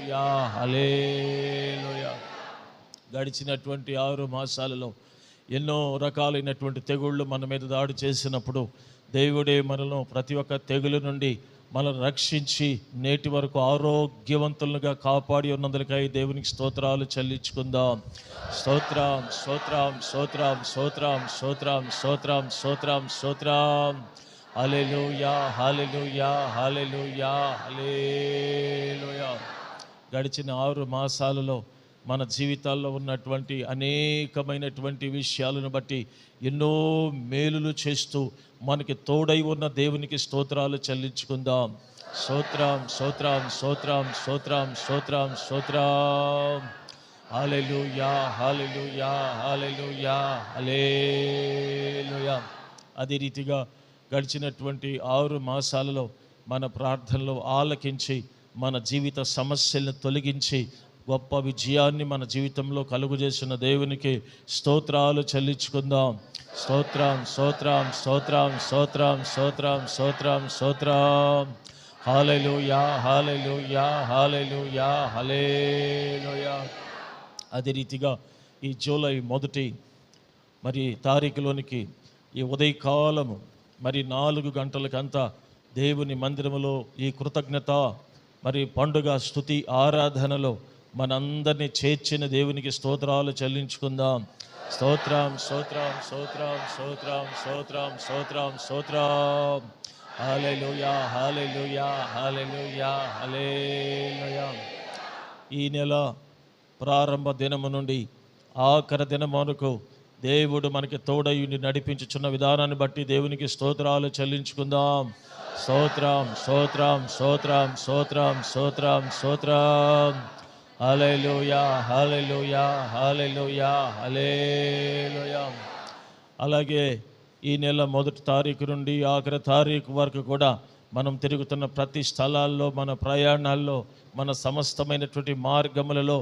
హల్లెలూయా హల్లెలూయా. గడిచినటువంటి 6 మాసాలలో ఎన్నో రకాలైనటువంటి తెగుళ్ళు మన మీద దాడి చేసినప్పుడు దేవుడే మనను ప్రతి ఒక్క తెగులు నుండి మనల్ని రక్షించి నేటి వరకు ఆరోగ్యవంతులుగా కాపాడి ఉన్నందుకై దేవునికి స్తోత్రాలు చెల్లించుకుందాం. స్తోత్రం స్తోత్రం స్తోత్రం స్తోత్రం స్తోత్రం స్తోత్రం స్తోత్రం స్తోత్రం. హల్లెలూయా హల్లెలూయా హల్లెలూయా హల్లెలూయా. గడిచిన 6 మాసాలలో మన జీవితాల్లో ఉన్నటువంటి అనేకమైనటువంటి విషయాలను బట్టి ఎన్నో మేలులు చేస్తూ మనకి తోడై ఉన్న దేవునికి స్తోత్రాలు చెల్లించుకుందాం. స్తోత్రం స్తోత్రం స్తోత్రం స్తోత్రం స్తోత్రం స్తోత్రం. హల్లెలూయా హల్లెలూయా హల్లెలూయా హల్లెలూయా. అదే రీతిగా గడిచినటువంటి 6 మాసాలలో మన ప్రార్థనలు ఆలకించి మన జీవిత సమస్యలను తొలగించి గొప్ప విజయాన్ని మన జీవితంలో కలుగు చేసిన దేవునికి స్తోత్రాలు చెల్లించుకుందాం. స్తోత్రం స్తోత్రం స్తోత్రం స్తోత్రం స్తోత్రం స్తోత్రం స్తోత్రం. హల్లెలూయా హల్లెలూయా హల్లెలూయా హల్లెలూయా. అదే రీతిగా ఈ జూలై 1 తారీఖులోనికి ఈ ఉదయకాలము 4 గంటలకంతా దేవుని మందిరములో ఈ కృతజ్ఞత పండుగ స్తుతి ఆరాధనలో మనందరినీ చేర్చిన దేవునికి స్తోత్రాలు చెల్లించుకుందాం. స్తోత్రం స్తోత్రం స్తోత్రం స్తోత్రం స్తోత్రం స్తోత్రం స్తోత్రం. హల్లెలూయా హల్లెలూయా హల్లెలూయా హల్లెలూయా. ఈ నెల ప్రారంభ దినము నుండి ఆఖరి దినం వరకు దేవుడు మనకి తోడయుండి నడిపించుచున్న విధానాన్ని బట్టి దేవునికి స్తోత్రాలు చెల్లించుకుందాం. స్తోత్రం స్తోత్రం స్తోత్రం స్తోత్రం స్తోత్రం స్తోత్రం. హల్లెలూయా హల్లెలూయా హల్లెలూయా హల్లెలూయా. అలాగే ఈ నెల 1 తారీఖు నుండి ఆఖరి తారీఖు వరకు కూడా మనం తిరుగుతున్న ప్రతి స్థలాల్లో, మన ప్రయాణాల్లో, మన సమస్తమైనటువంటి మార్గములలో